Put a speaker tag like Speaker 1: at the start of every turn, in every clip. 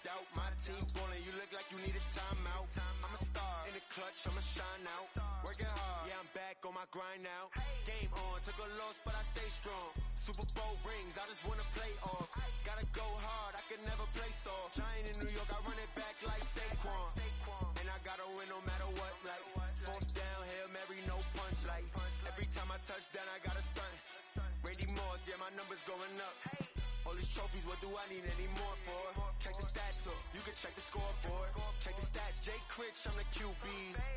Speaker 1: out. My team ballin', you look like you need a timeout. I'm a star in the clutch, I'ma shine out. Working hard, yeah, I'm back on my grind now. Game on, took a loss, but I stay strong. Super Bowl rings, I just wanna play off. Gotta go hard, I can never play soft. Giant in New York, I run it back like Saquon. And I gotta win no matter what, like fourth down, Hail Mary, no punch, like every time I touch down, I gotta stunt. Randy Moss, yeah, my numbers going up. All these trophies, what do I need any more for? Check the stats up, you can check the scoreboard. Check the stats, Jay Critch, I'm the QB.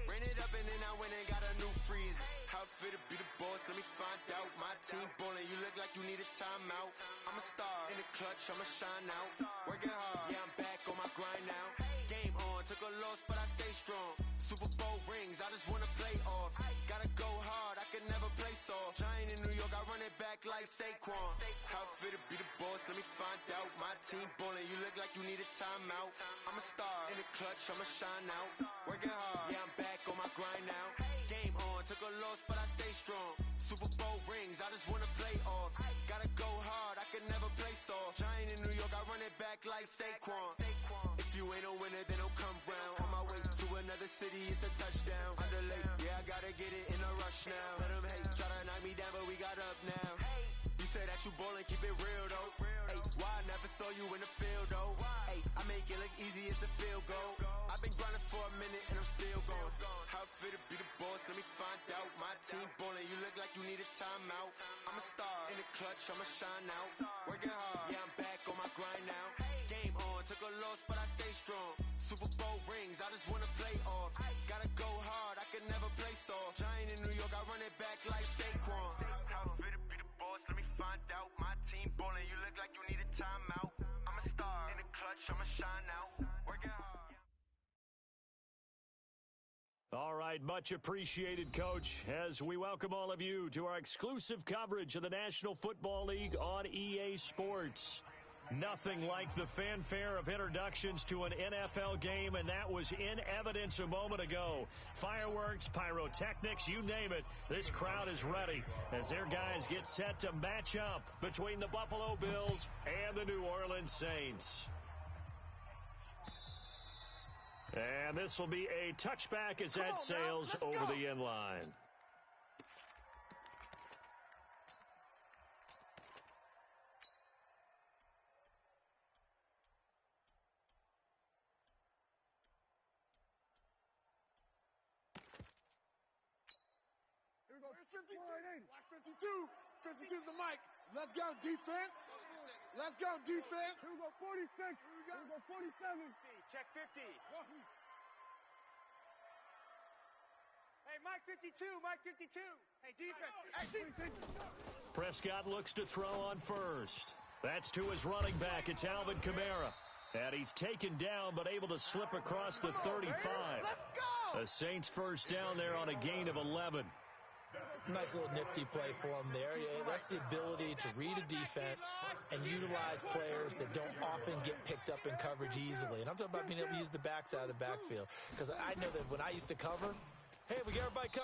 Speaker 1: Ran it up and then I went and got a new freeze. How fit to be the boss, let me find out. My team ballin', you look like you need a timeout. I'm a star in the clutch, I'ma shine out. Working hard, yeah, I'm back on my grind now. Game on, took a loss, but I stay strong. Super Bowl rings, I just wanna play off. Gotta go hard, I can never play soft. Giant in New York, I run it back like Saquon. How fit to be the boss, let me find out. My team ballin', you look like you need a timeout. I'm a star in the clutch, I'ma shine out. Working hard, yeah, I'm back on my grind now. Game on, took a loss, but I stay strong. Super Bowl rings, I just wanna play off. Gotta go hard, I can never play soft. Giant in New York, I run it back like Saquon. If you ain't a winner, then don't come round. On my way to another city, it's a touchdown. Underlay, yeah, I gotta get it in a rush now. Let them hate, try to knock me down, but we got up now. You say that you ballin', keep it real though. Hey, why I never saw you in the field though? Hey, I make it look easy, it's a field goal. I've been grinding for a minute and I'm still going. How fit to be the boss, let me find out. My team ballin', you look like you need a timeout. I'm a star in the clutch, I'ma shine out. Working hard, yeah, I'm back on my grind now. Game on, took a loss, but I stay strong. Super Bowl rings, I just wanna play off. Gotta go hard, I can never play soft. Giant in New York, I run it back like Saquon. How fit to be the boss, let me find out. My team ballin', you look like you need a timeout. I'm a star in the clutch, I'ma shine out. Working hard.
Speaker 2: All right, much appreciated, Coach, as we welcome all of you to our exclusive coverage of the National Football League on EA Sports. Nothing like the fanfare of introductions to an NFL game, and that was in evidence a moment ago. Fireworks, pyrotechnics, you name it. This crowd is ready as their guys get set to match up between the Buffalo Bills and the New Orleans Saints. And this will be a touchback as that sails over the end line.
Speaker 3: Here we go. 52. Watch 52. 52's the mic. Let's go, defense. Let's go, defense. Here we go, 46. Here we go, 47. Check 50. Hey, Mike 52. Mike 52. Hey, defense. Hey, defense.
Speaker 2: Prescott looks to throw on first. That's to his running back. It's Alvin Kamara. And he's taken down, but able to slip across the 35.
Speaker 3: Let's go.
Speaker 2: The Saints first down there on a gain of 11.
Speaker 4: Nice little nifty play for him there. Yeah, that's the ability to read a defense and utilize players that don't often get picked up in coverage easily. And I'm talking about being able to use the backs out of the backfield. Because I know that when I used to cover, hey, we got everybody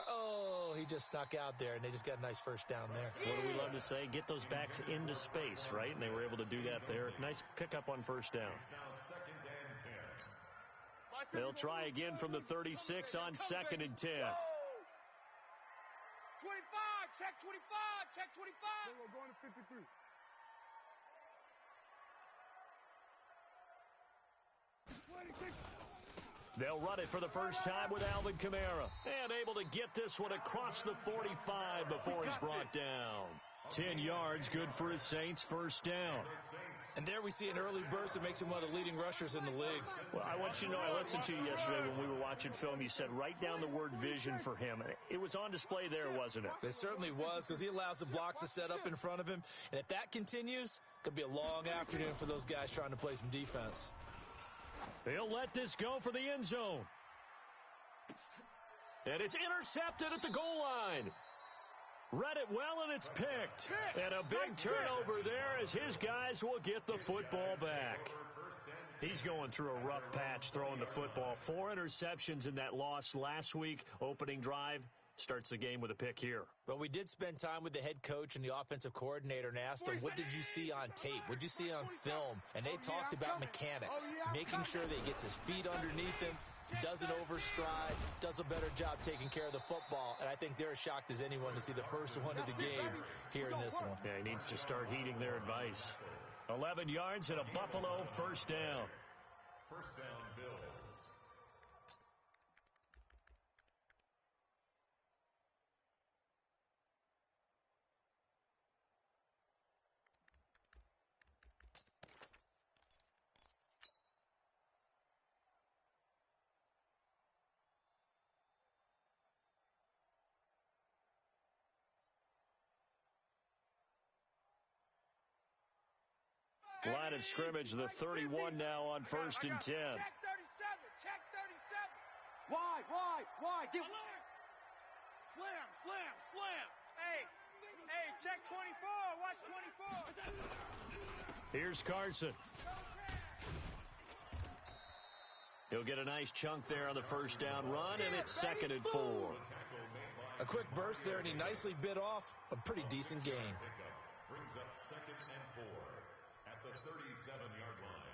Speaker 4: he just snuck out there, and they just got a nice first down there.
Speaker 2: What do we love to say? Get those backs into space, right? And they were able to do that there. Nice pickup on first down. They'll try again from the 36 on 2nd and 10.
Speaker 3: 25, check 25, check 25. We're going to 53.
Speaker 2: They'll run it for the first time with Alvin Kamara. And able to get this one across the 45 before he's brought down. 10 yards, good for his Saints, first down.
Speaker 4: And there we see an early burst that makes him one of the leading rushers in the league.
Speaker 2: Well, I want you to know, I listened to you yesterday when we were watching film. You said write down the word vision for him. It was on display there, wasn't it?
Speaker 4: It certainly was, because he allows the blocks to set up in front of him. And if that continues, it could be a long afternoon for those guys trying to play some defense.
Speaker 2: They'll let this go for the end zone. And it's intercepted at the goal line. Read it well, and it's picked. And a big turnover there as his guys will get the football back. He's going through a rough patch throwing the football. 4 interceptions in that loss last week, opening drive. starts the game with a pick here.
Speaker 4: But we did spend time with the head coach and the offensive coordinator and asked them, what did you see on tape? What did you see on film? And they talked about mechanics, making sure that he gets his feet underneath him, doesn't overstride, does a better job taking care of the football. And I think they're as shocked as anyone to see the first one of the game here in this one.
Speaker 2: Yeah, he needs to start heeding their advice. 11 yards and a Buffalo first down.
Speaker 5: First down, Bills.
Speaker 2: Line of scrimmage, the 31 now on 1st and 10.
Speaker 3: Check 37. Check 37. Wide. Get slam. Hey, check 24. Watch 24.
Speaker 2: Here's Carson. He'll get a nice chunk there on the first down run, and it's 2nd and 4.
Speaker 4: A quick burst there, and he nicely bit off a pretty decent gain.
Speaker 5: Brings up 2nd and 4 at the 37-yard line.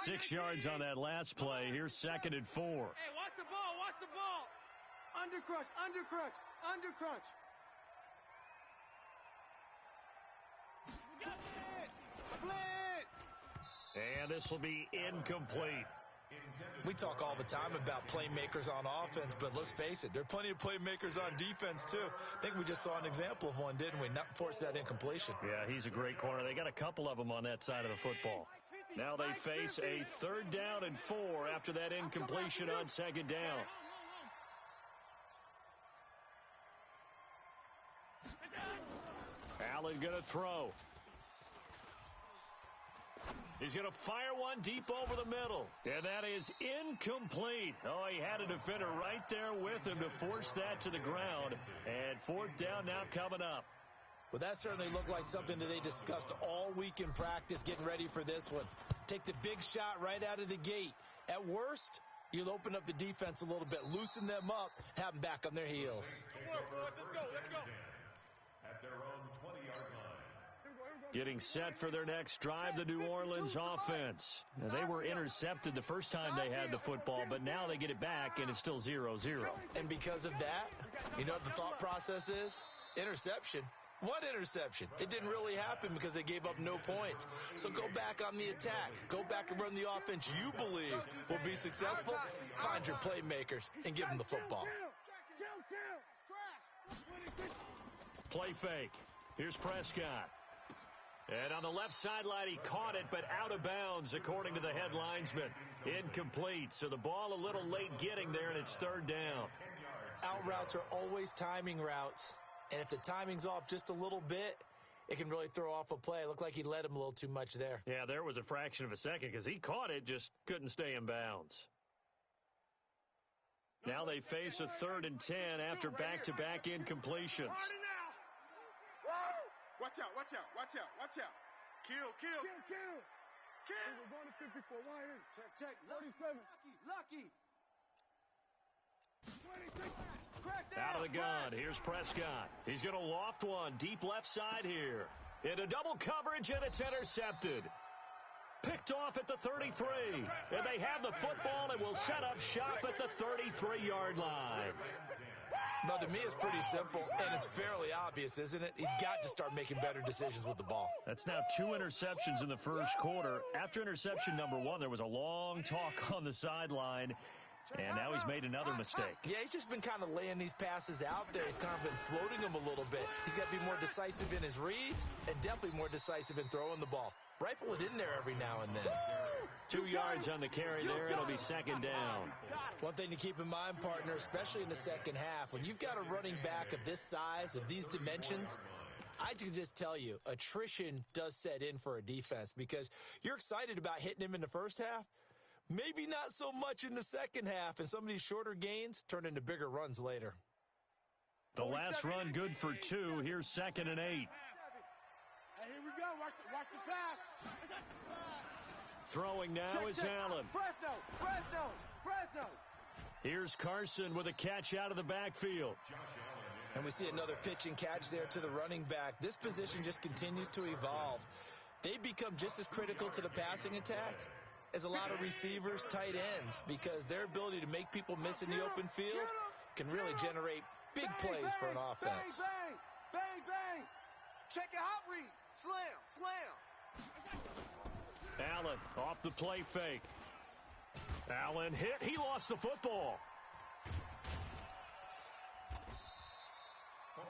Speaker 2: Six yards on that last play. Here's 2nd and 4.
Speaker 3: Hey, watch the ball. Under crunch. Blitz.
Speaker 2: And this will be incomplete.
Speaker 4: We talk all the time about playmakers on offense, but let's face it, there are plenty of playmakers on defense, too. I think we just saw an example of one, didn't we? Not force that incompletion.
Speaker 2: Yeah, he's a great corner. They got a couple of them on that side of the football. Now they face a 3rd down and 4 after that incompletion on 2nd down. Allen going to throw. He's going to fire one deep over the middle. And that is incomplete. Oh, he had a defender right there with him to force that to the ground. And 4th down now coming up.
Speaker 4: Well, that certainly looked like something that they discussed all week in practice, getting ready for this one. Take the big shot right out of the gate. At worst, you'll open up the defense a little bit, loosen them up, have them back on their heels.
Speaker 3: Let's go.
Speaker 5: At their own 20-yard line.
Speaker 2: Getting set for their next drive, the New Orleans offense. Now, they were intercepted the first time they had the football, but now they get it back, and it's still 0-0.
Speaker 4: And because of that, you know what the thought process is? Interception. What interception? It didn't really happen because they gave up no points. So go back on the attack. Go back and run the offense you believe will be successful. Find your playmakers and give them the football.
Speaker 2: Play fake. Here's Prescott. And on the left sideline, he caught it, but out of bounds, according to the head linesman. Incomplete. So the ball a little late getting there, and it's 3rd down.
Speaker 4: Out routes are always timing routes. And if the timing's off just a little bit, it can really throw off a play. It looked like he led him a little too much there.
Speaker 2: Yeah, there was a fraction of a second because he caught it, just couldn't stay in bounds. Now they face a 3rd and 10 after back-to-back incompletions.
Speaker 3: Watch out. Kill. We're going to 54. Wide in. Check. 47. Lucky. 26.
Speaker 2: Out of the gun. Here's Prescott. He's going to loft one deep left side here. Into double coverage, and it's intercepted. Picked off at the 33. And they have the football and will set up shop at the 33-yard line.
Speaker 4: Well, to me, it's pretty simple, and it's fairly obvious, isn't it? He's got to start making better decisions with the ball.
Speaker 2: That's now 2 interceptions in the first quarter. After interception number 1, there was a long talk on the sideline. And now he's made another mistake.
Speaker 4: Yeah, he's just been kind of laying these passes out there. He's kind of been floating them a little bit. He's got to be more decisive in his reads and definitely more decisive in throwing the ball. Rifle it in there every now and then.
Speaker 2: 2 yards on the carry there. It'll be 2nd down.
Speaker 4: One thing to keep in mind, partner, especially in the second half, when you've got a running back of this size, of these dimensions, I can just tell you, attrition does set in for a defense because you're excited about hitting him in the first half. Maybe not so much in the second half, and some of these shorter gains turn into bigger runs later.
Speaker 2: The last run good for 2. Here's 2nd and 8.
Speaker 3: Hey, here we go. Watch the pass.
Speaker 2: Throwing now is Allen.
Speaker 3: Fresno.
Speaker 2: Here's Carson with a catch out of the backfield.
Speaker 4: And we see another pitch and catch there to the running back. This position just continues to evolve. They become just as critical to the passing attack as a lot of receivers, tight ends, because their ability to make people miss in the open field can really generate big plays for an offense.
Speaker 3: Bang. Check it out, read. Slam.
Speaker 2: Allen off the play fake. Allen hit. He lost the football.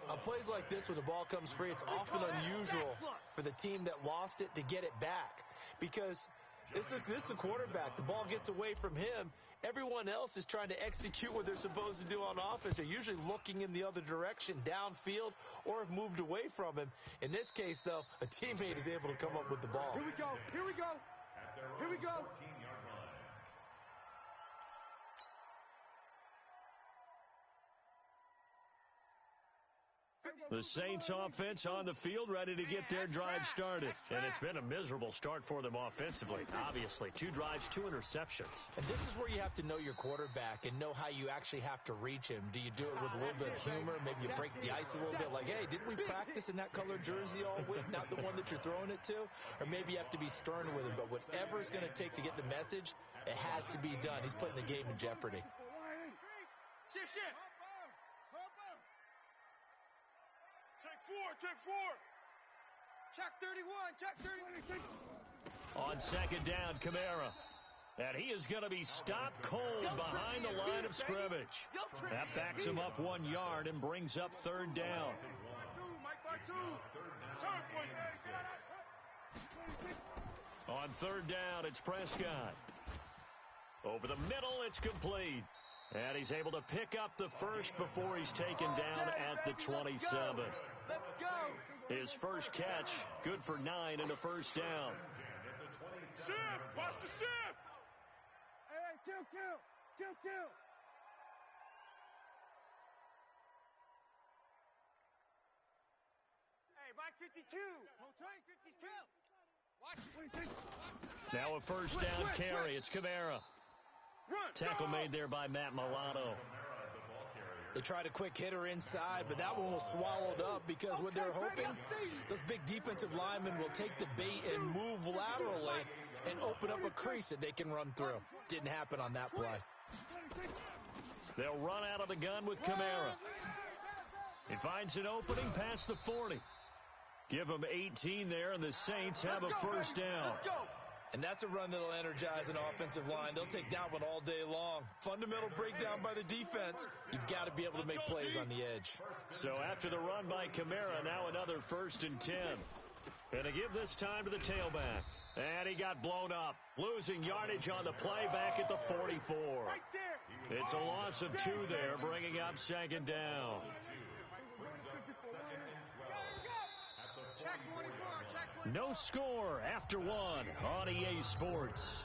Speaker 4: On plays like this, when the ball comes free, it's often unusual for the team that lost it to get it back, because this is the quarterback. The ball gets away from him. Everyone else is trying to execute what they're supposed to do on offense. They're usually looking in the other direction, downfield, or have moved away from him. In this case, though, a teammate is able to come up with the ball.
Speaker 3: Here we go.
Speaker 5: At their own 14-yard line.
Speaker 2: The Saints offense on the field, ready to get their drive started. And it's been a miserable start for them offensively, obviously. 2 drives, 2 interceptions.
Speaker 4: And this is where you have to know your quarterback and know how you actually have to reach him. Do you do it with a little bit of humor? Maybe you break the ice a little bit, like, hey, didn't we practice in that colored jersey all week, not the one that you're throwing it to? Or maybe you have to be stern with him. But whatever it's going to take to get the message, it has to be done. He's putting the game in jeopardy.
Speaker 3: Shift. Check 4. Check 31.
Speaker 2: On second down, Kamara. And he is going to be stopped cold behind the line of scrimmage. That backs him up 1 yard and brings up third down. On third down, it's Prescott. Over the middle, it's complete. And he's able to pick up the first before he's taken down at the 27.
Speaker 3: Let's go.
Speaker 2: His first catch, good for 9 and a first down.
Speaker 3: Shift. Watch the shift. Hey, kill. Hey, Mike 52. Take 52. Watch.
Speaker 2: Now a first down carry. It's Kamara. Tackle made there by Matt Milano.
Speaker 4: They tried a quick hitter inside, but that one was swallowed up because what they're hoping, those big defensive linemen will take the bait and move laterally and open up a crease that they can run through. Didn't happen on that play.
Speaker 2: They'll run out of the gun with Kamara. He finds an opening past the 40. Give him 18 there, and the Saints have a first down.
Speaker 4: And that's a run that'll energize an offensive line. They'll take that one all day long. Fundamental breakdown by the defense. You've got to be able to make plays on the edge.
Speaker 2: So after the run by Kamara, now another 1st and 10. And to give this time to the tailback. And he got blown up. Losing yardage on the play back at the 44. It's a loss of 2 there, bringing up second down. No score after 1 on EA Sports.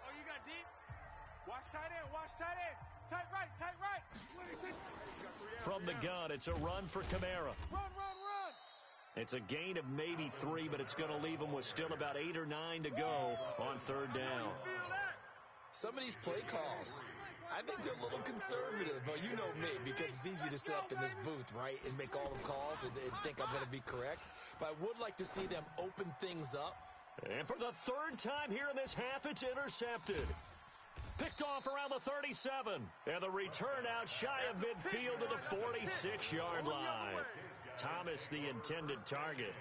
Speaker 3: Oh, you got deep? Watch tight end. Tight right.
Speaker 2: From the gun, it's a run for Kamara.
Speaker 3: Run.
Speaker 2: It's a gain of maybe 3, but it's going to leave him with still about 8 or 9 to go on third down.
Speaker 4: Some of these play calls, I think they're a little conservative, but you know me, because it's easy to sit up in this booth, right, and make all the calls and think I'm going to be correct. But I would like to see them open things up.
Speaker 2: And for the 3rd time here in this half, it's intercepted. Picked off around the 37. And the return out shy of midfield to the 46-yard line. Thomas, the intended target.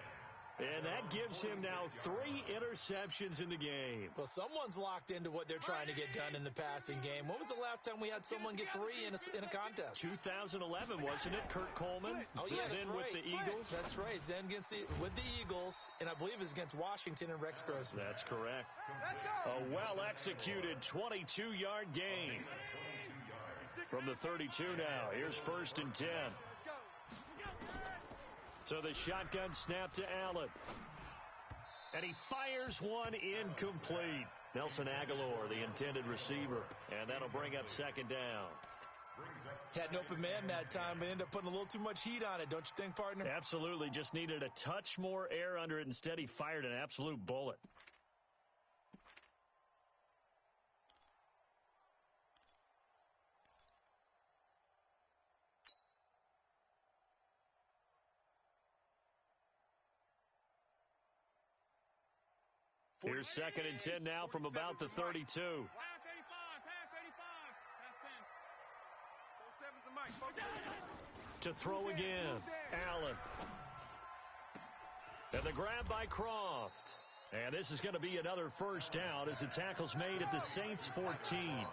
Speaker 2: And that gives him now 3 interceptions in the game.
Speaker 4: Well, someone's locked into what they're trying to get done in the passing game. When was the last time we had someone get 3 in a contest?
Speaker 2: 2011, wasn't it? Kurt Coleman.
Speaker 4: Oh, yeah, that's right.
Speaker 2: With the Eagles.
Speaker 4: That's right. Then with the Eagles, and I believe it was against Washington and Rex Grossman.
Speaker 2: That's correct.
Speaker 3: Let's go.
Speaker 2: A well-executed 22-yard gain. From the 32 now. Here's 1st and 10. So the shotgun snap to Allen. And he fires one incomplete. Nelson Aguilar, the intended receiver. And that'll bring up second down.
Speaker 4: Had an open man that time, but ended up putting a little too much heat on it, don't you think, partner?
Speaker 2: Absolutely. Just needed a touch more air under it. Instead, he fired an absolute bullet. Here's 2nd and 10 now from about the 32.
Speaker 3: Pass 85, pass 85. Pass 10.
Speaker 2: To throw again, Allen. And the grab by Croft. And this is going to be another first down as the tackle's made at the Saints 14.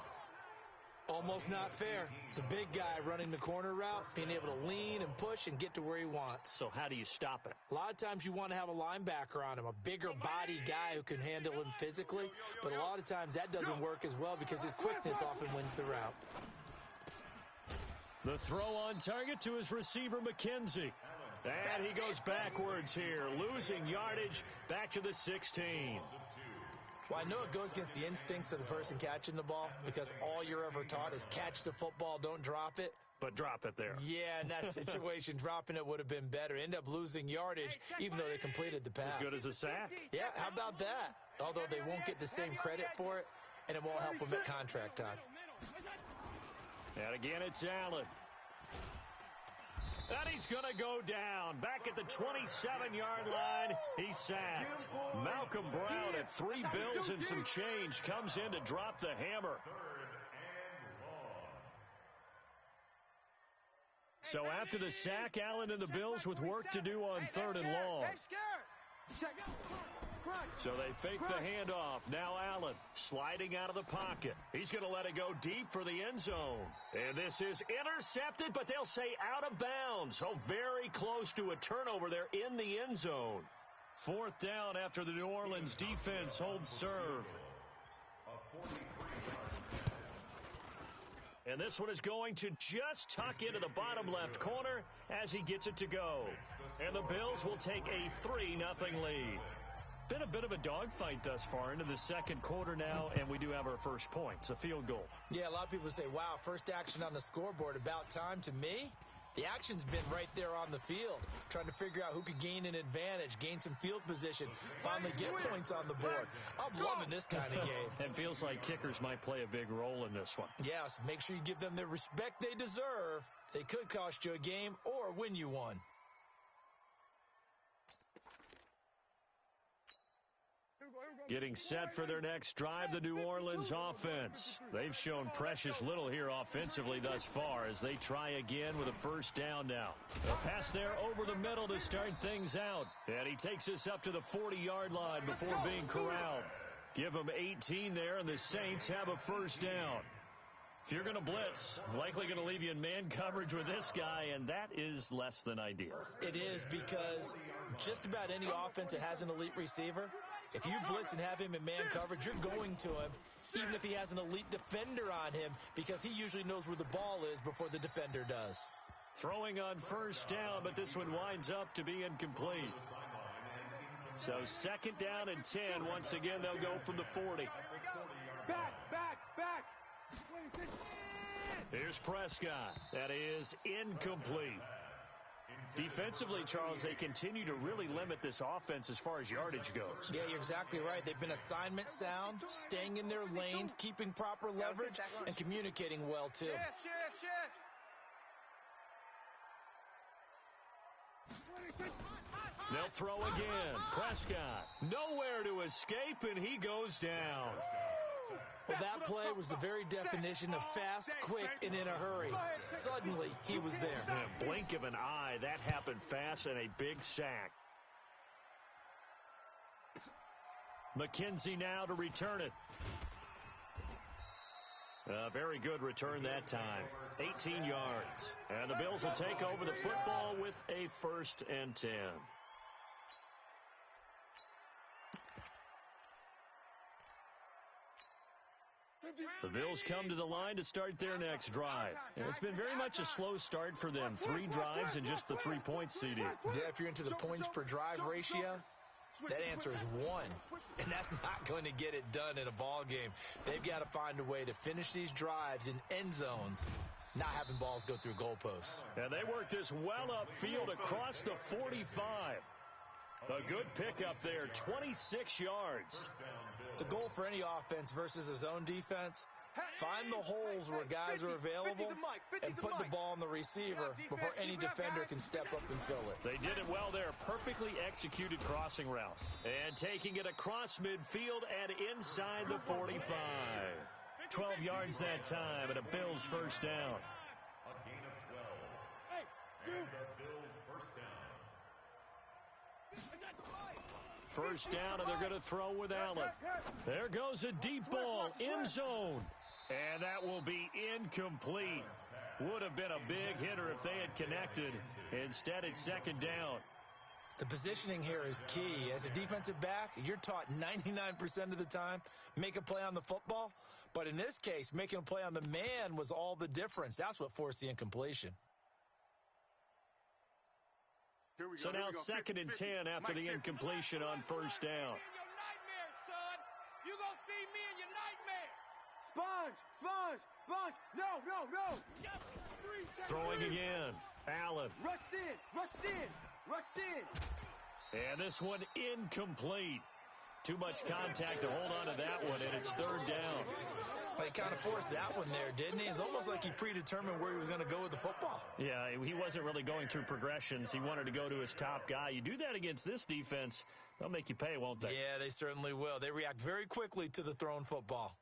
Speaker 4: Almost not fair. The big guy running the corner route, being able to lean and push and get to where he wants.
Speaker 2: So how do you stop it?
Speaker 4: A lot of times you want to have a linebacker on him, a bigger body guy who can handle him physically, but a lot of times that doesn't work as well because his quickness often wins the route.
Speaker 2: The throw on target to his receiver, McKenzie. And he goes backwards here, losing yardage back to the 16.
Speaker 4: Well, I know it goes against the instincts of the person catching the ball because all you're ever taught is catch the football, don't drop it.
Speaker 2: But drop it there.
Speaker 4: Yeah, in that situation, dropping it would have been better. End up losing yardage, even though they completed the pass.
Speaker 2: As good as a sack.
Speaker 4: Yeah, how about that? Although they won't get the same credit for it, and it won't help them at contract time.
Speaker 2: And again, it's Allen. And he's going to go down. Back at the 27-yard line, he's sacked. Malcolm Brown at $3 bills and some change comes in to drop the hammer. So after the sack, Allen and the Bills with work to do on 3rd and long. So they fake the handoff. Now Allen sliding out of the pocket. He's going to let it go deep for the end zone. And this is intercepted, but they'll say out of bounds. Oh, very close to a turnover there in the end zone. 4th down after the New Orleans defense holds serve. And this one is going to just tuck into the bottom left corner as he gets it to go. And the Bills will take a 3-0 lead. Been a bit of a dogfight thus far into the 2nd quarter now, and we do have our first points, a field goal.
Speaker 4: Yeah, a lot of people say, wow, first action on the scoreboard, about time. To me, the action's been right there on the field, trying to figure out who could gain an advantage, gain some field position, finally get points on the board. I'm loving this kind of game.
Speaker 2: It feels like kickers might play a big role in this one.
Speaker 4: Yes, make sure you give them the respect they deserve. They could cost you a game or win you one.
Speaker 2: Getting set for their next drive, the New Orleans offense. They've shown precious little here offensively thus far as they try again with a first down now. A pass there over the middle to start things out. And he takes us up to the 40-yard line before being corralled. Give them 18 there, and the Saints have a first down. If you're going to blitz, likely going to leave you in man coverage with this guy, and that is less than ideal.
Speaker 4: It is, because just about any offense that has an elite receiver, if you blitz and have him in man coverage, you're going to him, even if he has an elite defender on him, because he usually knows where the ball is before the defender does.
Speaker 2: Throwing on first down, but this one winds up to be incomplete. So 2nd down and 10. Once again, they'll go from the 40.
Speaker 3: Back.
Speaker 2: Here's Prescott. That is incomplete. Defensively, Charles, they continue to really limit this offense as far as yardage goes.
Speaker 4: Yeah, you're exactly right. They've been assignment sound, staying in their lanes, keeping proper leverage, and communicating well, too.
Speaker 2: They'll throw again. Prescott, nowhere to escape, and he goes down.
Speaker 4: Well, that play was the very definition of fast, quick, and in a hurry. Suddenly, he was there.
Speaker 2: In a blink of an eye, that happened fast, and a big sack. McKenzie now to return it. A very good return that time. 18 yards. And the Bills will take over the football with a 1st and 10. The Bills come to the line to start their next drive. And it's been very much a slow start for them. 3 drives and just the 3 points, CD.
Speaker 4: Yeah, if you're into the points per drive ratio, that answer is 1. And that's not going to get it done in a ball game. They've got to find a way to finish these drives in end zones, not having balls go through goalposts.
Speaker 2: And they work this well upfield across the 45. A good pickup there, 26 yards.
Speaker 4: The goal for any offense versus a zone defense, find the holes where guys are available and put the ball on the receiver before any defender can step up and fill it.
Speaker 2: They did it well there. Perfectly executed crossing route. And taking it across midfield and inside the 45. 12 yards that time and a Bills first down.
Speaker 5: A gain of 12. And the Bills first down.
Speaker 2: First down, and they're going to throw with Allen. There goes a deep ball, end zone. And that will be incomplete. Would have been a big hitter if they had connected. Instead, it's second down.
Speaker 4: The positioning here is key. As a defensive back, you're taught 99% of the time, make a play on the football. But in this case, making a play on the man was all the difference. That's what forced the incompletion.
Speaker 2: So now second and 10 after the incompletion on first down.
Speaker 3: You gonna see me in your nightmare. Sponge. No.
Speaker 2: Throwing again. Allen.
Speaker 3: Rush in.
Speaker 2: And this one incomplete. Too much contact to hold on to that one, and it's third down.
Speaker 4: Well, he kind of forced that one there, didn't he? It's almost like he predetermined where he was going to go with the football.
Speaker 2: Yeah, he wasn't really going through progressions. He wanted to go to his top guy. You do that against this defense, they'll make you pay, won't they?
Speaker 4: Yeah, they certainly will. They react very quickly to the thrown football.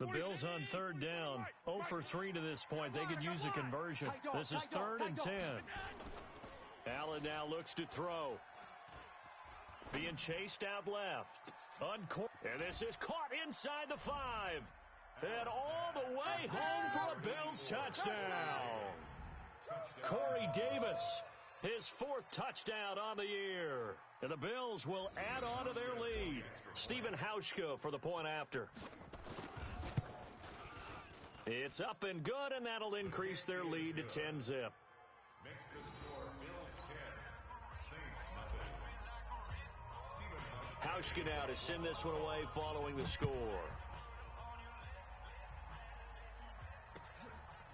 Speaker 2: The Bills on third down, 0 for 3 to this point. They could use a conversion. This is third and 10. Allen now looks to throw. Being chased out left. And this is caught inside the 5. And all the way home for a Bills touchdown. Corey Davis, his 4th touchdown on the year. And the Bills will add on to their lead. Stephen Hauschka for the point after. It's up and good, and that'll increase their lead to 10-zip.
Speaker 5: Makes the score Bills 10, Saints nothing.
Speaker 2: Hauschka now to send this one away following the score.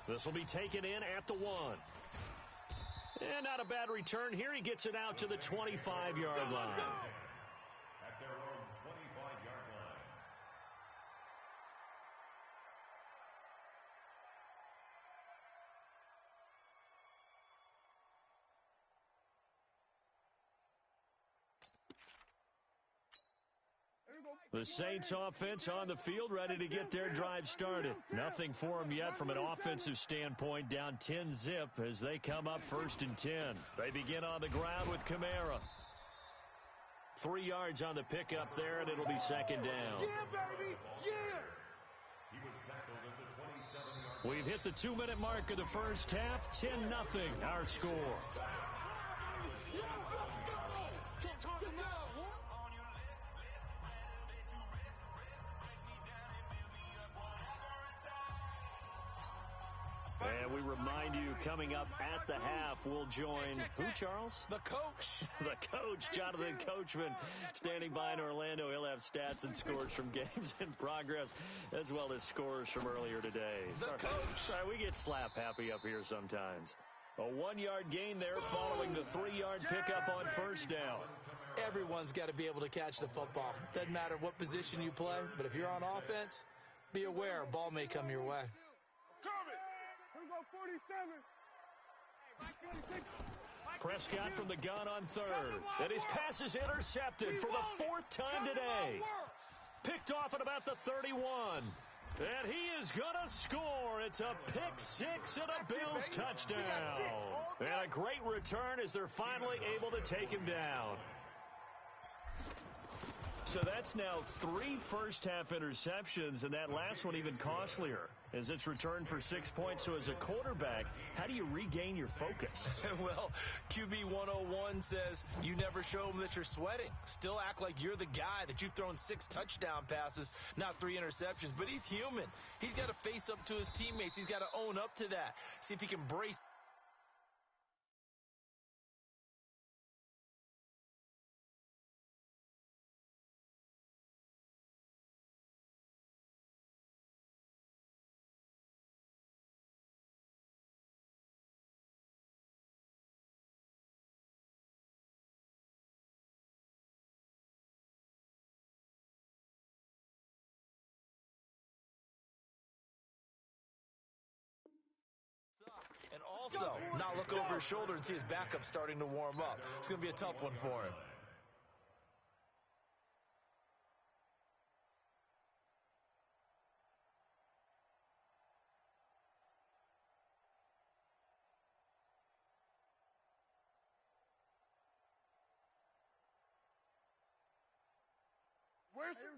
Speaker 2: This will be taken in at the 1. And not a bad return here. He gets it out to the 25-yard line.
Speaker 5: At their own 25-yard line.
Speaker 2: The Saints offense on the field, ready to get their drive started. Nothing for them yet from an offensive standpoint, down 10-zip as they come up first and 10. They begin on the ground with Kamara. 3 yards on the pickup there, and it'll be second down.
Speaker 3: Yeah, baby, yeah.
Speaker 5: He was tackled at the 27-yard line.
Speaker 2: We've hit the 2-minute mark of the first half, 10-0 our score. And we remind you, coming up at the half, we'll join, who, Charles?
Speaker 4: The coach.
Speaker 2: The coach, Jonathan Coachman, standing by in Orlando. He'll have stats and scores from games in progress, as well as scores from earlier today.
Speaker 4: Coach.
Speaker 2: Sorry, we get slap happy up here sometimes. A 1-yard gain there following the 3-yard pickup on first down.
Speaker 4: Everyone's got to be able to catch the football. Doesn't matter what position you play, but if you're on offense, be aware a ball may come your way.
Speaker 2: Prescott from the gun on third. And his pass is intercepted for the 4th time today. Picked off at about the 31. And he is going to score. It's a pick-6 and a Bills touchdown. And a great return as they're finally able to take him down. So that's now 3 first-half interceptions, and that last one even costlier as it's returned for 6 points. So as a quarterback, how do you regain your focus?
Speaker 4: Well, QB 101 says you never show them that you're sweating. Still act like you're the guy, that you've thrown 6 touchdown passes, not 3 interceptions. But he's human. He's got to face up to his teammates. He's got to own up to that. See if he can brace also not look over his shoulder and see his backup starting to warm up. It's going to be a tough one for him.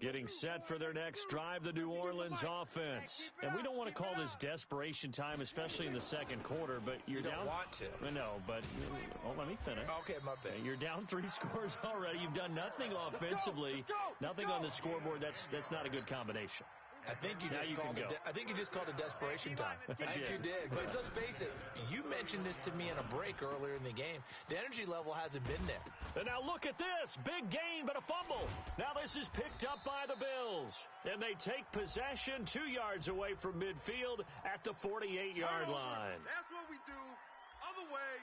Speaker 2: Getting set for their next drive, the New Orleans offense. And we don't want to call this desperation time, especially in the second quarter, but
Speaker 4: you don't want to.
Speaker 2: No, but let me finish.
Speaker 4: Okay, my bad.
Speaker 2: You're down 3 scores already. You've done nothing offensively, nothing on the scoreboard. That's not a good combination.
Speaker 4: I think you just called it desperation time. I think you did. But let's face it, you mentioned this to me in a break earlier in the game. The energy level hasn't been there.
Speaker 2: And now look at this. Big gain, but a fumble. Now this is picked up by the Bills. And they take possession 2 yards away from midfield at the 48-yard line.
Speaker 3: That's what we do. Other way.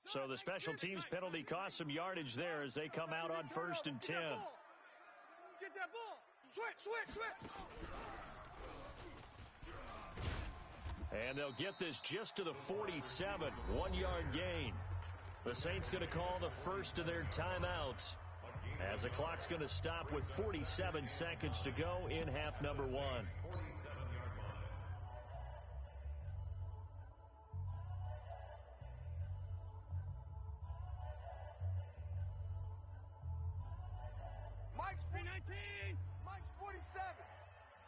Speaker 2: So the special teams penalty cost some yardage there as they come out on 1st and 10.
Speaker 3: Get that ball. Switch.
Speaker 2: And they'll get this just to the 47, 1-yard gain. The Saints going to call the first of their timeouts as the clock's going to stop with 47 seconds to go in half number 1.
Speaker 3: Mike's 19. Mike's 47.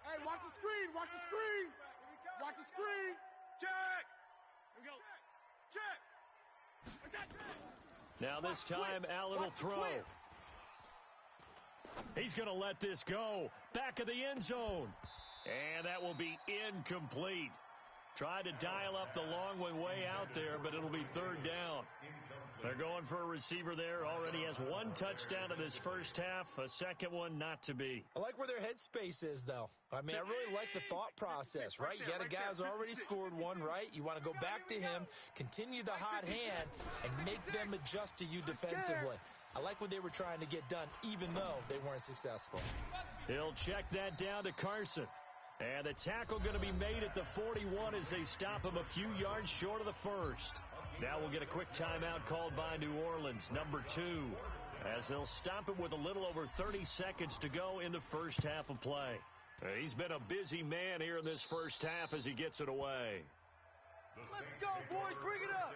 Speaker 3: Hey, watch the screen. Watch the screen. Check. Here we go. Check.
Speaker 2: Now this time, Allen will throw. He's going to let this go. Back of the end zone. And that will be incomplete. Tried to dial up the long one way out there, but it'll be 3rd down. They're going for a receiver there. Already has 1 touchdown in this first half. A second one not to be.
Speaker 4: I like where their headspace is, though. I mean, I really like the thought process, right? You got a guy who's already scored one, right? You want to go back to him, continue the hot hand, and make them adjust to you defensively. I like what they were trying to get done, even though they weren't successful.
Speaker 2: He'll check that down to Carson. And the tackle going to be made at the 41 as they stop him a few yards short of the first. Now we'll get a quick timeout called by New Orleans, number 2, as they'll stop him with a little over 30 seconds to go in the first half of play. He's been a busy man here in this first half as he gets it away.
Speaker 3: Let's go, boys. Bring it up.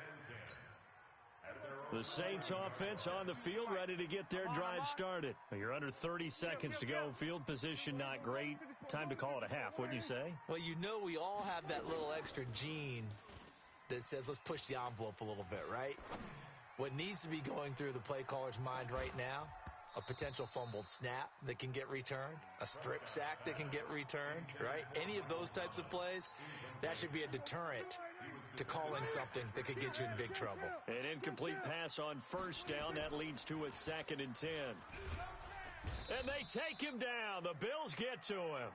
Speaker 2: The Saints offense on the field ready to get their drive started. You're under 30 seconds to go. Field position not great. Time to call it a half, wouldn't you say?
Speaker 4: Well, you know we all have that little extra gene that says let's push the envelope a little bit, right? What needs to be going through the play caller's mind right now, a potential fumbled snap that can get returned, a strip sack that can get returned, right? Any of those types of plays, that should be a deterrent to calling something that could get you in big trouble.
Speaker 2: An incomplete pass on 1st down. That leads to a 2nd and 10. And they take him down. The Bills get to him.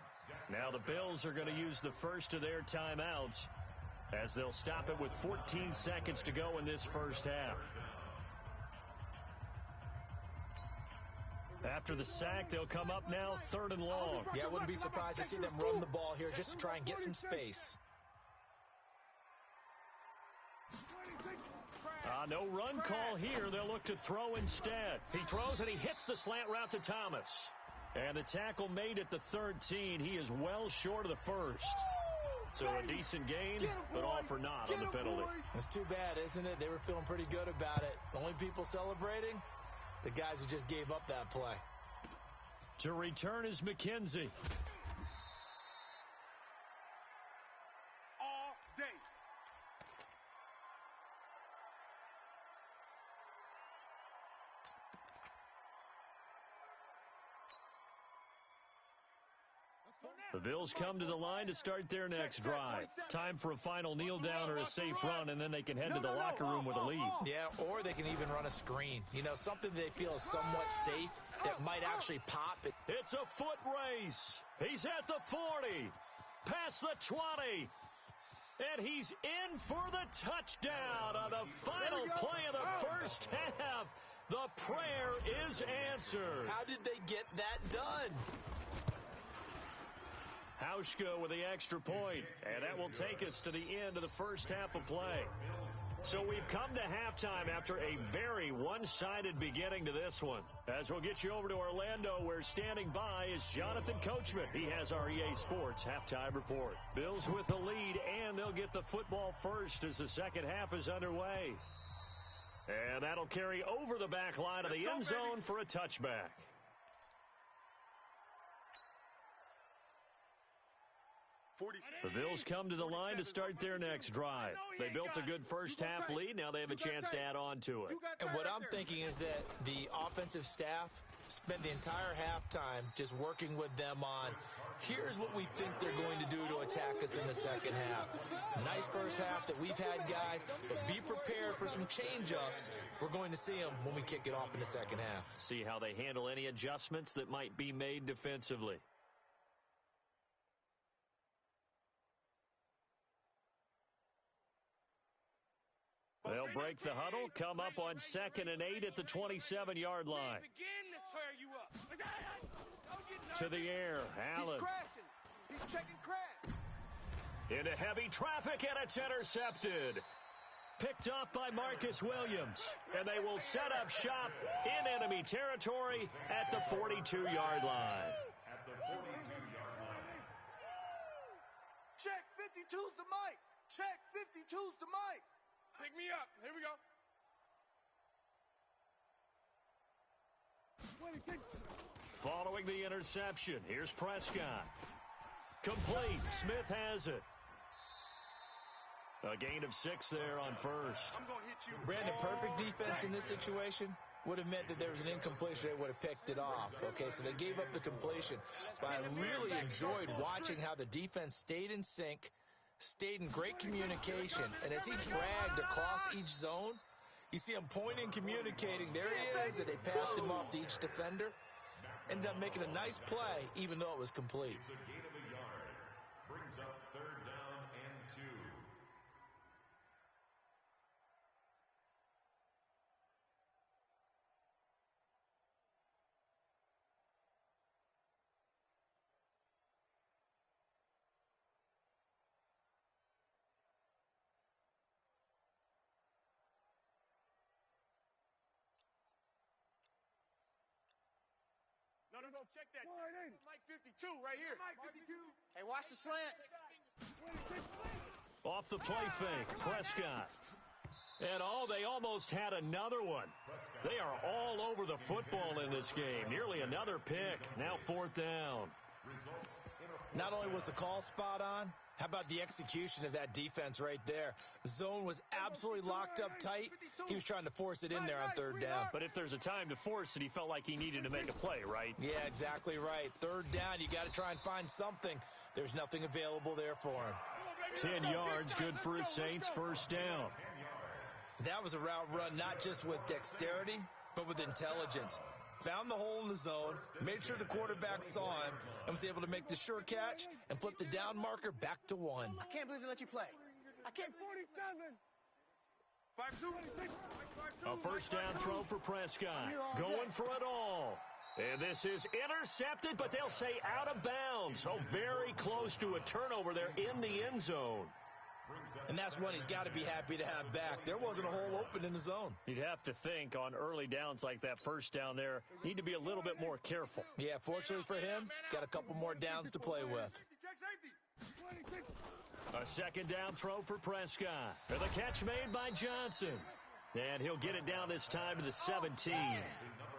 Speaker 2: Now the Bills are going to use the first of their timeouts as they'll stop it with 14 seconds to go in this first half. After the sack, they'll come up now 3rd and long.
Speaker 4: Yeah, I wouldn't be surprised to see them run the ball here just to try and get some space.
Speaker 2: No run call here. They'll look to throw instead. He throws and he hits the slant route to Thomas. And the tackle made at the 13. He is well short of the first. So a decent gain, but all for naught on the penalty.
Speaker 4: It's too bad, isn't it? They were feeling pretty good about it. The only people celebrating, the guys who just gave up that play.
Speaker 2: To return is McKenzie.
Speaker 3: All day.
Speaker 2: The Bills come to the line to start their next drive. Time for a final kneel down or a safe run, and then they can head to the locker room with a lead.
Speaker 4: Yeah, or they can even run a screen. You know, something they feel is somewhat safe that might actually pop it.
Speaker 2: It's a foot race. He's at the 40, past the 20, and he's in for the touchdown on the final play of the first half. The prayer is answered.
Speaker 4: How did they get that done?
Speaker 2: Hauschka with the extra point, and that will take us to the end of the first half of play. So we've come to halftime after a very one-sided beginning to this one. As we'll get you over to Orlando, where standing by is Jonathan Coachman. He has our EA Sports halftime report. Bills with the lead, and they'll get the football first as the second half is underway. And that'll carry over the back line of the end zone for a touchback. The Bills come to the line to start their next drive. They built a good first half lead. Now they have a chance to add on to it.
Speaker 4: And what I'm thinking is that the offensive staff spent the entire halftime just working with them on, here's what we think they're going to do to attack us in the second half. Nice first half that we've had, guys, but be prepared for some change-ups. We're going to see them when we kick it off in the second half.
Speaker 2: See how they handle any adjustments that might be made defensively. They'll break the huddle, come up on 2nd and 8 at the 27-yard line. To the air, Allen.
Speaker 3: He's checking crash.
Speaker 2: Into heavy traffic, and it's intercepted. Picked off by Marcus Williams. And they will set up shop in enemy territory at the 42-yard line.
Speaker 5: At the 42-yard line.
Speaker 3: Check 52's the mic. Check 52's the mic. Pick me up. Here we go.
Speaker 2: Following the interception, here's Prescott. Complete. Smith has it. A gain of 6 there on first.
Speaker 3: I'm going to hit you.
Speaker 4: Brandon, perfect defense in this situation would have meant that there was an incompletion. They would have picked it off. Okay, so they gave up the completion. But I really enjoyed watching how the defense stayed in sync, stayed in great communication, and as he dragged across each zone, you see him pointing, communicating. There he is, and they passed him off to each defender. Ended up making a nice play, even though it was complete.
Speaker 5: It's a gain of a yard. Brings up 3rd down and 2.
Speaker 3: No, check that. Mike 52 right here. Mike 52. Hey, watch the slant.
Speaker 2: Off the play fake, Prescott. And they almost had another one. They are all over the football in this game. Nearly another pick. Now 4th down.
Speaker 4: Not only was the call spot on, how about the execution of that defense right there? The zone was absolutely locked up tight. He was trying to force it in there on 3rd down.
Speaker 2: But if there's a time to force it, he felt like he needed to make a play, right?
Speaker 4: Yeah, exactly right. 3rd down, you got to try and find something. There's nothing available there for him.
Speaker 2: 10 yards, good for his Saints, 1st down.
Speaker 4: That was a route run not just with dexterity, but with intelligence. Found the hole in the zone, made sure the quarterback saw him, and was able to make the sure catch and flip the down marker back to 1.
Speaker 3: I can't believe they let you play. I can't. 47. 5-2.
Speaker 2: A 1st down throw for Prescott. Going for it all. And this is intercepted, but they'll say out of bounds. So very close to a turnover there in the end zone.
Speaker 4: And that's one he's got to be happy to have back. There wasn't a hole open in the zone.
Speaker 2: You'd have to think on early downs like that 1st down there, need to be a little bit more careful.
Speaker 4: Yeah, fortunately for him, got a couple more downs to play with.
Speaker 2: A 2nd down throw for Prescott. And the catch made by Johnson. And he'll get it down this time to the 17.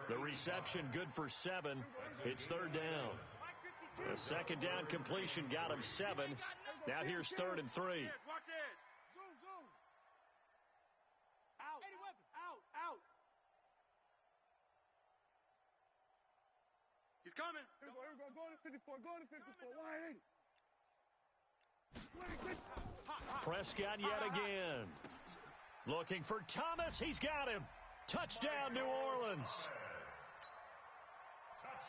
Speaker 2: The reception good for 7. It's 3rd down. The 2nd down completion got him 7. Now here's 3rd and 3.
Speaker 3: Watch edge. Zoom. Out. He's coming. Here we go. Go to 54. going to 54. 180.
Speaker 2: Prescott yet again. Looking for Thomas. He's got him. Touchdown, New Orleans.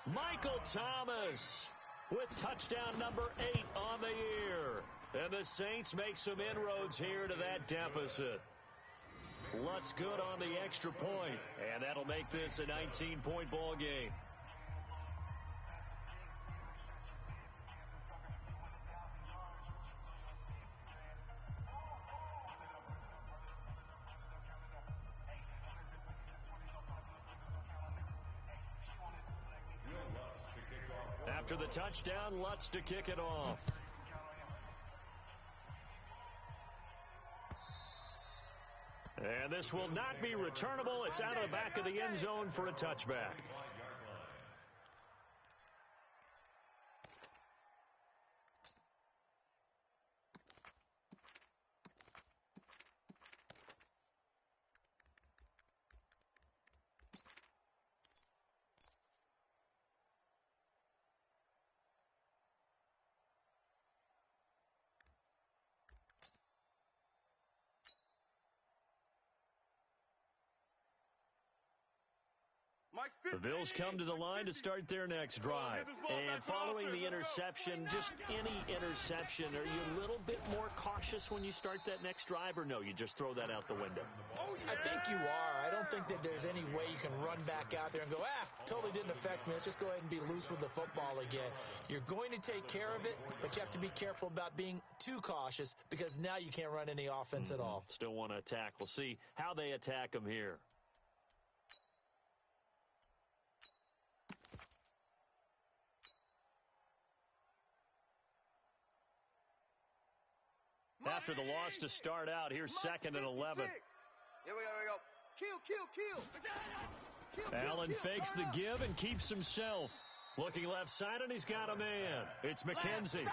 Speaker 2: Michael Thomas with touchdown number 8 on the year. And the Saints make some inroads here to that deficit. Lutz good on the extra point, and that'll make this a 19-point ball game. After the touchdown, Lutz to kick it off. And this will not be returnable. It's out of the back of the end zone for a touchback. The Bills come to the line to start their next drive. And following the interception, just any interception, are you a little bit more cautious when you start that next drive, or no, you just throw that out the window?
Speaker 4: I think you are. I don't think that there's any way you can run back out there and go, totally didn't affect me. Let's just go ahead and be loose with the football again. You're going to take care of it, but you have to be careful about being too cautious because now you can't run any offense at all.
Speaker 2: Still want to attack. We'll see how they attack them here. After the loss to start out, here's 2nd and 11.
Speaker 1: Here we go. Kill.
Speaker 2: Allen fakes the give and keeps himself. Looking left side, and he's got a man. It's McKenzie.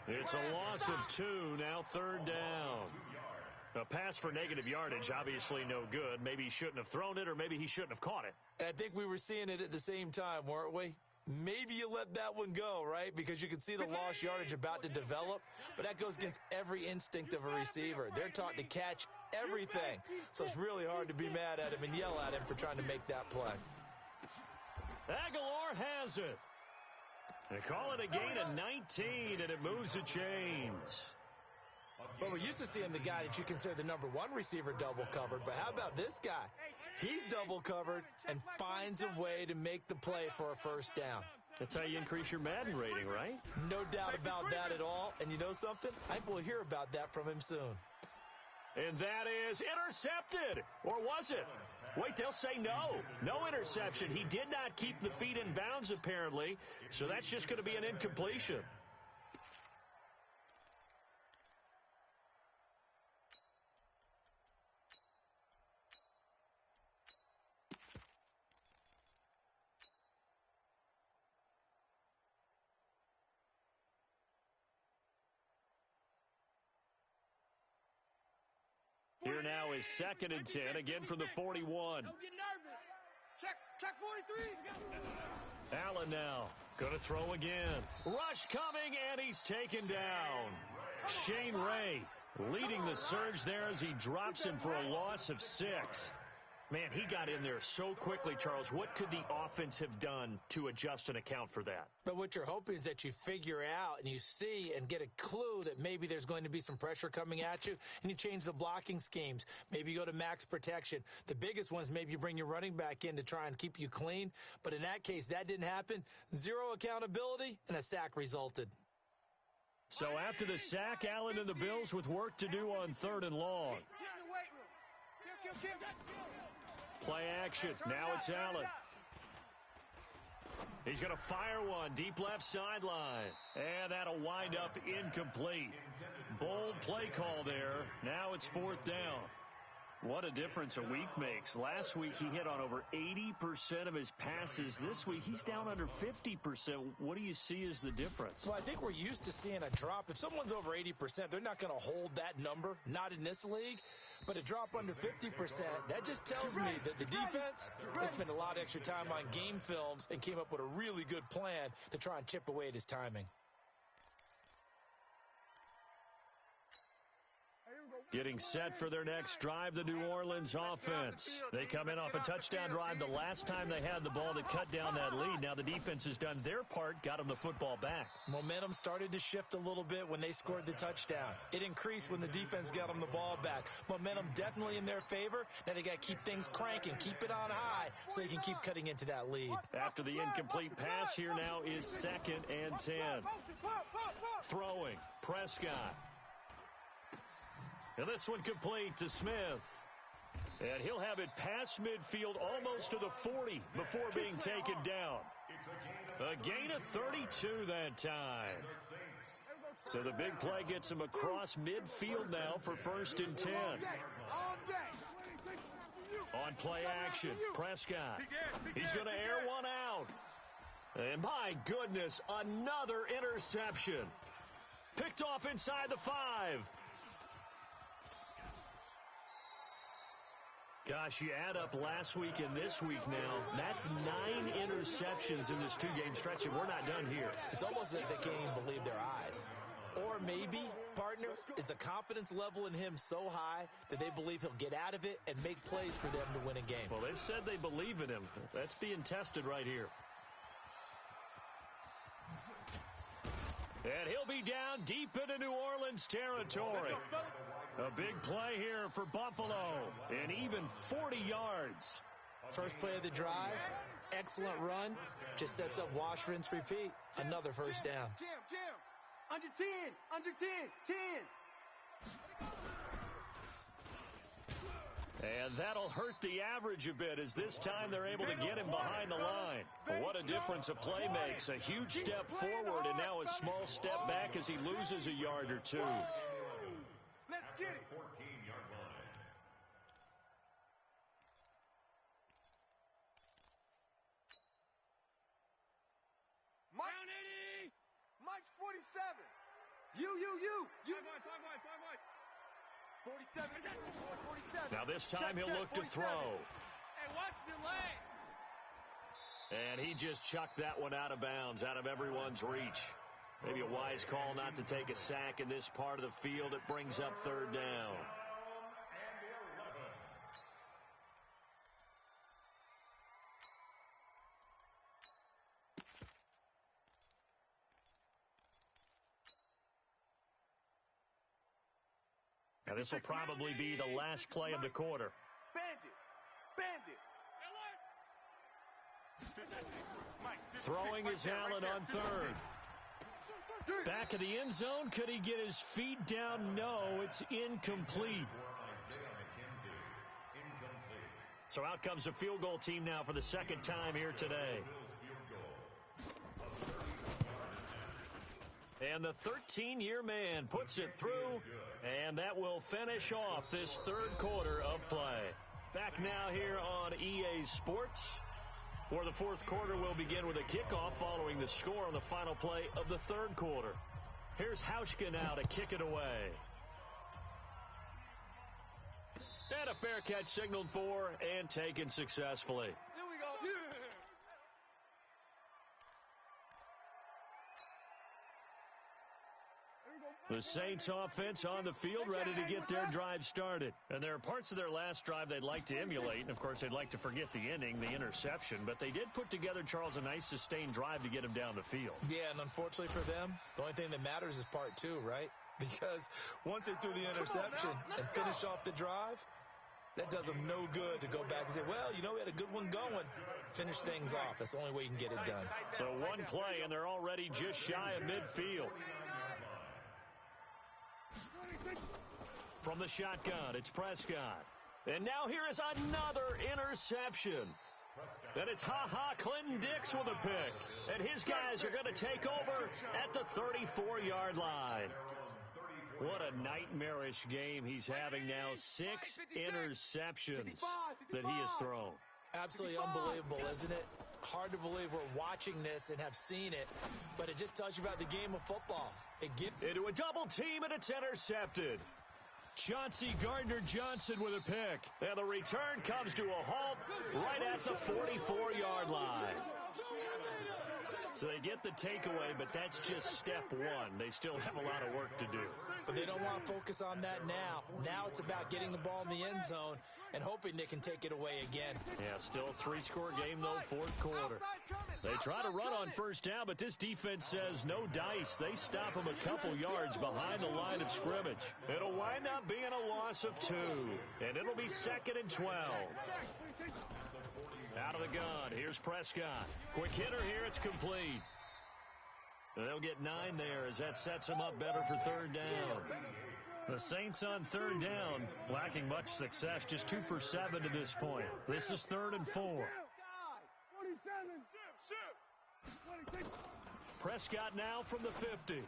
Speaker 2: It's a loss of 2, now 3rd down. A pass for negative yardage, obviously no good. Maybe he shouldn't have thrown it, or maybe he shouldn't have caught it.
Speaker 4: I think we were seeing it at the same time, weren't we? Maybe you let that one go, right? Because you can see the lost yardage about to develop, but that goes against every instinct of a receiver. They're taught to catch everything, so it's really hard to be mad at him and yell at him for trying to make that play.
Speaker 2: Aguilar has it. They call it a gain of 19, and it moves the chains.
Speaker 4: But we're used to seeing the guy that you consider the number 1 receiver double covered, but how about this guy? He's double covered and finds a way to make the play for a first down.
Speaker 2: That's how you increase your Madden rating, right?
Speaker 4: No doubt about that at all. And you know something? I think we'll hear about that from him soon.
Speaker 2: And that is intercepted. Or was it? Wait, they'll say no. No interception. He did not keep the feet in bounds, apparently. So that's just going to be an incompletion. Here now is 2nd and 10, again from the 41.
Speaker 3: Don't get nervous. Check 43.
Speaker 2: Allen now, going to throw again. Rush coming, and he's taken down. Shane Ray leading the surge there as he drops him for a loss of 6. Man, he got in there so quickly, Charles. What could the offense have done to adjust and account for that?
Speaker 4: But what you're hoping is that you figure out and you see and get a clue that maybe there's going to be some pressure coming at you, and you change the blocking schemes. Maybe you go to max protection. The biggest one is maybe you bring your running back in to try and keep you clean. But in that case, that didn't happen. 0 accountability, and a sack resulted.
Speaker 2: So after the sack, Allen and the Bills with work to do on 3rd and long. Play action. Now it's Allen. He's going to fire one deep left sideline. And that'll wind up incomplete. Bold play call there. Now it's 4th down. What a difference a week makes. Last week he hit on over 80% of his passes. This week he's down under 50%. What do you see as the difference?
Speaker 4: Well, I think we're used to seeing a drop. If someone's over 80%, they're not going to hold that number, not in this league. But a drop under 50%, that just tells me that the defense has spent a lot of extra time on game films and came up with a really good plan to try and chip away at his timing.
Speaker 2: Getting set for their next drive, the New Orleans offense. They come in off a touchdown drive the last time they had the ball to cut down that lead. Now the defense has done their part, got them the football back.
Speaker 4: Momentum started to shift a little bit when they scored the touchdown. It increased when the defense got them the ball back. Momentum definitely in their favor. Now they got to keep things cranking, keep it on high so they can keep cutting into that lead.
Speaker 2: After the incomplete pass, here now is 2nd and 10. Throwing, Prescott. And this one complete to Smith. And he'll have it past midfield almost to the 40 before being taken down. A gain of 32 that time. So the big play gets him across midfield now for 1st and 10. On play action, Prescott. He's going to air one out. And my goodness, another interception. Picked off inside the 5. Gosh, you add up last week and this week now. That's 9 interceptions in this 2-game stretch, and we're not done here.
Speaker 4: It's almost like they can't even believe their eyes. Or maybe, partner, is the confidence level in him so high that they believe he'll get out of it and make plays for them to win a game.
Speaker 2: Well, they've said they believe in him. That's being tested right here. And he'll be down deep into New Orleans territory. A big play here for Buffalo, and even 40 yards.
Speaker 4: First play of the drive, excellent run, just sets up wash, rinse, repeat. Another first down.
Speaker 3: Jim, under 10, 10.
Speaker 2: And that'll hurt the average a bit as this time they're able to get him behind the line. What a difference a play makes. A huge step forward and now a small step back as he loses a yard or two.
Speaker 3: Let's get it.
Speaker 5: 14-yard line.
Speaker 3: Mike's 47. You. 47. 47.
Speaker 2: Now this time he'll look to throw.
Speaker 3: Hey, watch the lane.
Speaker 2: And he just chucked that one out of bounds, out of everyone's reach. Maybe a wise call not to take a sack in this part of the field. It brings up 3rd down. Now this will probably be the last play of the quarter.
Speaker 3: Bandit.
Speaker 2: Throwing is Allen on 3rd. Back of the end zone. Could he get his feet down? No, it's incomplete. So out comes the field goal team now for the 2nd time here today. And the 13-year man puts it through, and that will finish off this 3rd quarter of play. Back now here on EA Sports. For the 4th quarter, we'll begin with a kickoff following the score on the final play of the 3rd quarter. Here's Hauschka now to kick it away. And a fair catch signaled for and taken successfully.
Speaker 3: Here we go.
Speaker 2: The Saints offense on the field ready to get their drive started. And there are parts of their last drive they'd like to emulate. And, of course, they'd like to forget the inning, the interception. But they did put together, Charles, a nice sustained drive to get him down the field.
Speaker 4: Yeah, and unfortunately for them, the only thing that matters is part 2, right? Because once they threw the interception and finished off the drive, that does them no good to go back and say, well, we had a good one going. Finish things off. That's the only way you can get it done.
Speaker 2: So one play, and they're already just shy of midfield. From the shotgun, it's Prescott. And now here is another interception. And it's Clinton Dix with a pick. And his guys are going to take over at the 34-yard line. What a nightmarish game he's having now. 6 interceptions that he has thrown.
Speaker 4: Absolutely unbelievable, isn't it? Hard to believe we're watching this and have seen it, but it just tells you about the game of football. Into a double team, and it's intercepted.
Speaker 2: Chauncey Gardner-Johnson with a pick. And the return comes to a halt right at the 44-yard line. So they get the takeaway, but that's just step one. They still have a lot of work to do.
Speaker 4: But they don't want to focus on that now. Now it's about getting the ball in the end zone and hoping they can take it away again.
Speaker 2: Yeah, still a three-score game, though, fourth quarter. They try to run on first down, but this defense says no dice. They stop them a couple yards behind the line of scrimmage. It'll wind up being a loss of 2, and it'll be 2nd and 12. Out of the gun, here's Prescott. Quick hitter here, it's complete. They'll get 9 there as that sets them up better for third down. The Saints on third down, lacking much success, just 2 for 7 to this point. This is 3rd and 4. Prescott now from the 50.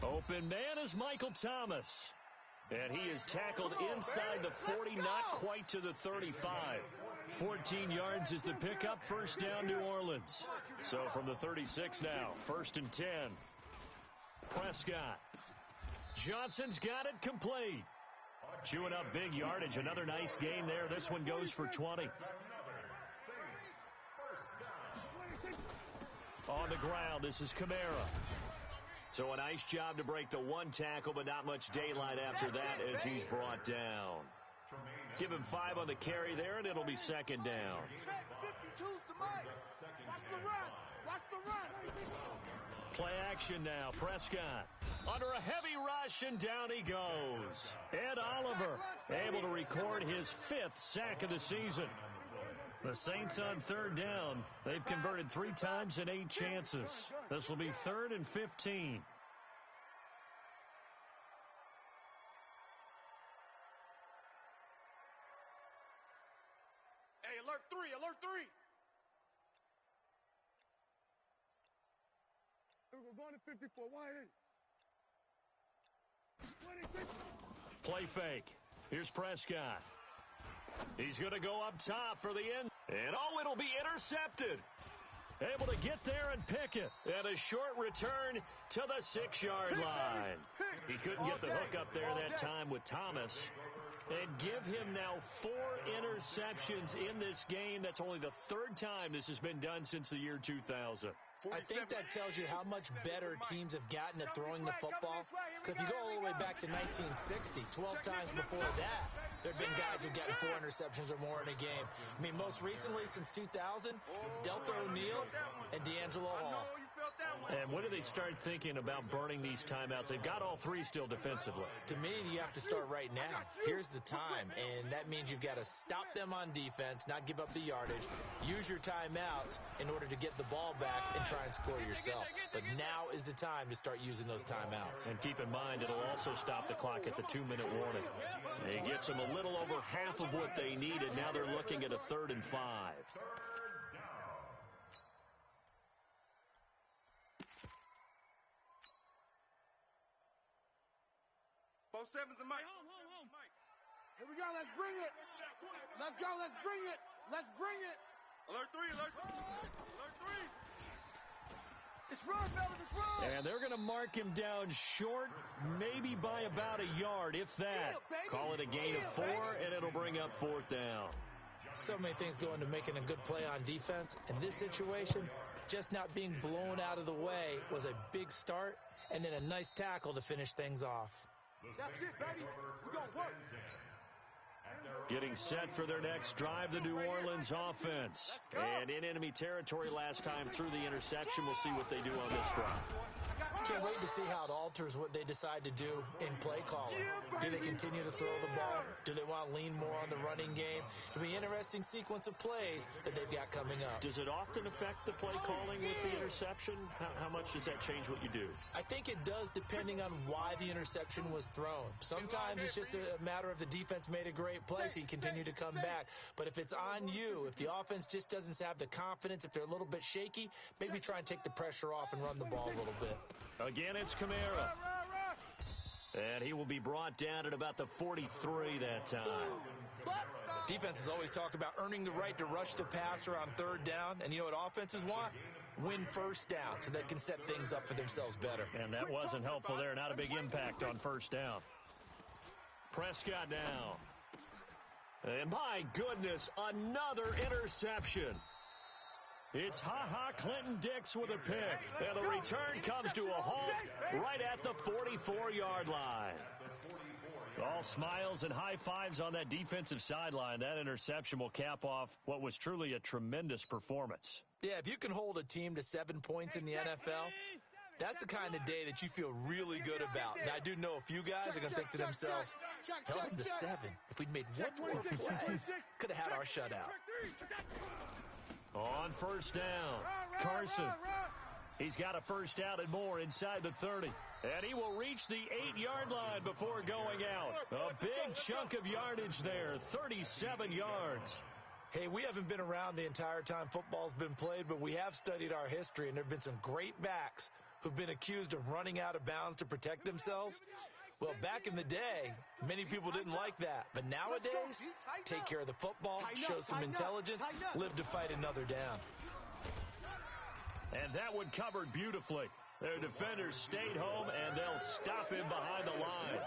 Speaker 2: Open man is Michael Thomas. And he is tackled inside the 40, not quite to the 35. 14 yards is the pickup, first down New Orleans. So from the 36 now, 1st and 10. Prescott. Johnson's got it complete. Chewing up big yardage, another nice gain there. This one goes for 20. On the ground, this is Kamara. So a nice job to break the one tackle, but not much daylight after that as he's brought down. Give him 5 on the carry there, and it'll be 2nd down.
Speaker 3: Watch the run.
Speaker 2: Play action now. Prescott under a heavy rush, and down he goes. Ed Oliver able to record his 5th sack of the season. The Saints on third down. They've converted 3 times in 8 chances. This will be 3rd and 15.
Speaker 3: Hey, alert 3, alert 3. We're going to 54, wide 26.
Speaker 2: Play fake. Here's Prescott. He's going to go up top for the end. And it'll be intercepted. Able to get there and pick it. And a short return to the 6-yard line. He couldn't get the hook up there that time with Thomas. And give him now 4 interceptions in this game. That's only the 3rd time this has been done since the year 2000.
Speaker 4: I think that tells you how much better teams have gotten at throwing the football. Because if you go all the way back to 1960, 12 times before that, there have been guys who've gotten 4 interceptions or more in a game. I mean, most recently, since 2000, Delta O'Neal and D'Angelo Hall.
Speaker 2: And when do they start thinking about burning these timeouts? They've got all 3 still defensively.
Speaker 4: To me, you have to start right now. Here's the time, and that means you've got to stop them on defense, not give up the yardage, use your timeouts in order to get the ball back and try and score yourself. But now is the time to start using those timeouts.
Speaker 2: And keep in mind, it'll also stop the clock at the 2-minute warning. He gets them a little over half of what they needed. Now they're looking at a 3rd and 5.
Speaker 3: Both 7s and Mike. Here we go, let's bring it. Let's go, let's bring it. Let's bring it. Alert 3, alert 3. Alert 3. It's run, fellas, it's run.
Speaker 2: And they're going to mark him down short, maybe by about a yard, if that. Call it a gain of 4, and it'll bring up 4th down.
Speaker 4: So many things go into making a good play on defense. In this situation, just not being blown out of the way was a big start, and then a nice tackle to finish things off.
Speaker 3: That's it, baby. We're going to work.
Speaker 2: Getting set for their next drive, the New Orleans offense. And in enemy territory last time through the interception. We'll see what they do on this drive.
Speaker 4: Can't wait to see how it alters what they decide to do in play calling. Do they continue to throw the ball? Do they want to lean more on the running game? It'll be an interesting sequence of plays that they've got coming up.
Speaker 2: Does it often affect the play calling with the interception? How much does that change what you do?
Speaker 4: I think it does, depending on why the interception was thrown. Sometimes it's just a matter of the defense made a great play, so you continue to come back. But if it's on you, if the offense just doesn't have the confidence, if they're a little bit shaky, maybe try and take the pressure off and run the ball a little bit.
Speaker 2: Again, it's Kamara. And he will be brought down at about the 43 that time.
Speaker 4: Defenses always talk about earning the right to rush the passer on third down. And you know what offenses want? Win first down so they can set things up for themselves better.
Speaker 2: And that wasn't helpful there. Not a big impact on first down. Prescott now. And my goodness, another interception. It's Clinton-Dix with a pick. And the return comes to a halt right at the 44-yard line. All smiles and high fives on that defensive sideline. That interception will cap off what was truly a tremendous performance.
Speaker 4: Yeah, if you can hold a team to 7 points in the NFL, that's the kind of day that you feel really good about. And I do know a few guys are going to think to themselves, held them to 7. If we'd made one more play, could have had our shutout.
Speaker 2: On first down, Carson. He's got a first down and more inside the 30. And he will reach the 8-yard line before going out. A big chunk of yardage there, 37 yards.
Speaker 4: Hey, we haven't been around the entire time football's been played, but we have studied our history, and there have been some great backs who've been accused of running out of bounds to protect themselves. Well, back in the day, many people didn't like that. But nowadays, take care of the football, show some intelligence, live to fight another down.
Speaker 2: And that one covered beautifully. Their defenders stayed home, and they'll stop him behind the line.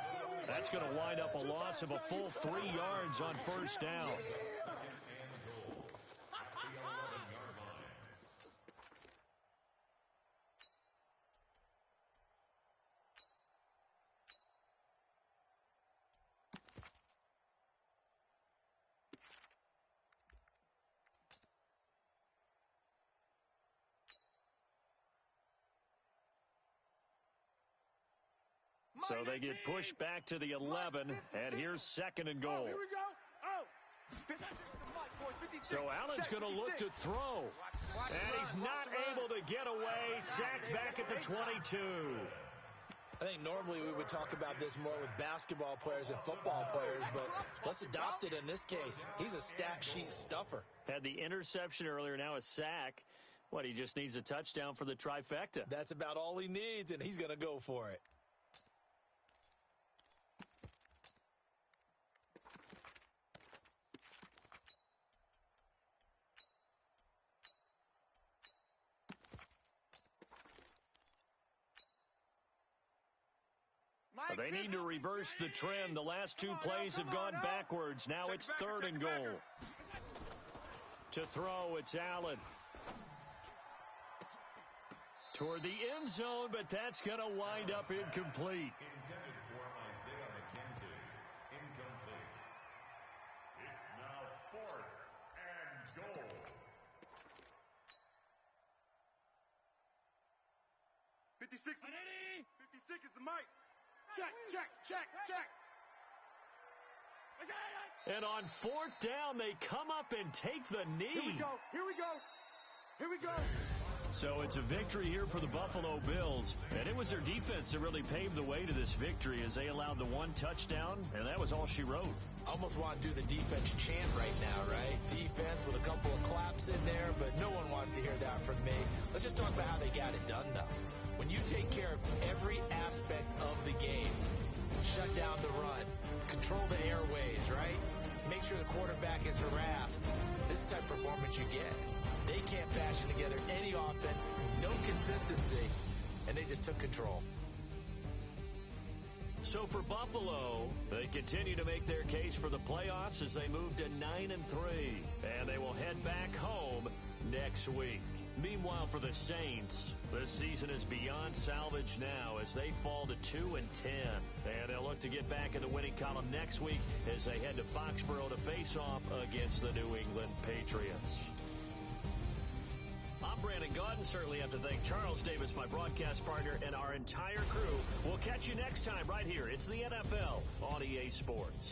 Speaker 2: That's going to wind up a loss of a full 3 yards on first down. So they get pushed back to the 11, and here's second and goal.
Speaker 3: Here we go.
Speaker 2: So Allen's going to look to throw, and he's not able to get away. Sacked back at the 22.
Speaker 4: I think normally we would talk about this more with basketball players and football players, but let's adopt it in this case. He's a stat sheet stuffer.
Speaker 2: Had the interception earlier, now a sack. What, he just needs a touchdown for the trifecta.
Speaker 4: That's about all he needs, and he's going to go for it.
Speaker 2: They need to reverse the trend. The last 2 plays have gone backwards. Now it's third and goal. To throw, it's Allen. Toward the end zone, but that's going to wind up incomplete.
Speaker 5: Intended for Isaiah McKenzie. Incomplete. It's now 4th and goal.
Speaker 3: 56. 56 is the mic. Check.
Speaker 2: And on 4th down, they come up and take the knee.
Speaker 3: Here we go.
Speaker 2: So it's a victory here for the Buffalo Bills. And it was their defense that really paved the way to this victory as they allowed the 1 touchdown, and that was all she wrote.
Speaker 4: Almost want to do the defense chant right now, right? Defense with a couple of claps in there, but no one wants to hear that from me. Let's just talk about how they got it done, though. When you take care of every aspect of the game, shut down the run, control the airways, right? Make sure the quarterback is harassed. This is the type of performance you get. They can't fashion together any offense, no consistency, and they just took control.
Speaker 2: So for Buffalo, they continue to make their case for the playoffs as they move to 9-3, and they will head back home next week. Meanwhile, for the Saints, this season is beyond salvage now as they fall to 2-10. And they'll look to get back in the winning column next week as they head to Foxborough to face off against the New England Patriots. I'm Brandon Gaudin. Certainly have to thank Charles Davis, my broadcast partner, and our entire crew. We'll catch you next time right here. It's the NFL on EA Sports.